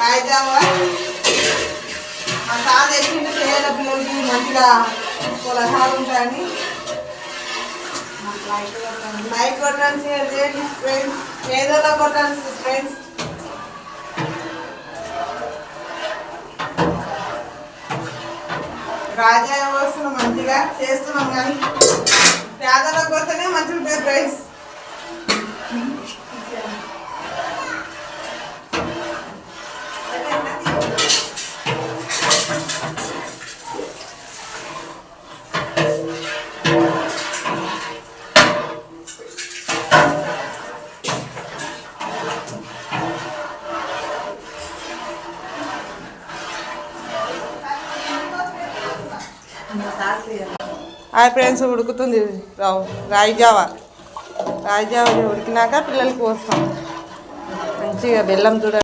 రాయిజావా మా సార్ తెచ్చిండు చేయల పిల్లలకి మంచిగా పొలహాలు ఉంటాయని లైక్ కొట్టండి షేర్ చేయండి ఫ్రెండ్స్ ఏదో కొట్టండి ఫ్రెండ్స్ రాజా వస్తున్నాం మంచిగా చేస్తున్నాం కానీ పేదలకు కొడితేనే మంచిగా ఉంటుంది ప్రైస్ హాయ్ ఫ్రెండ్స్ ఉడుకుతుంది రాయిజావా ఉడికినాక పిల్లలకి పోస్తాం మంచిగా బెల్లం చూడ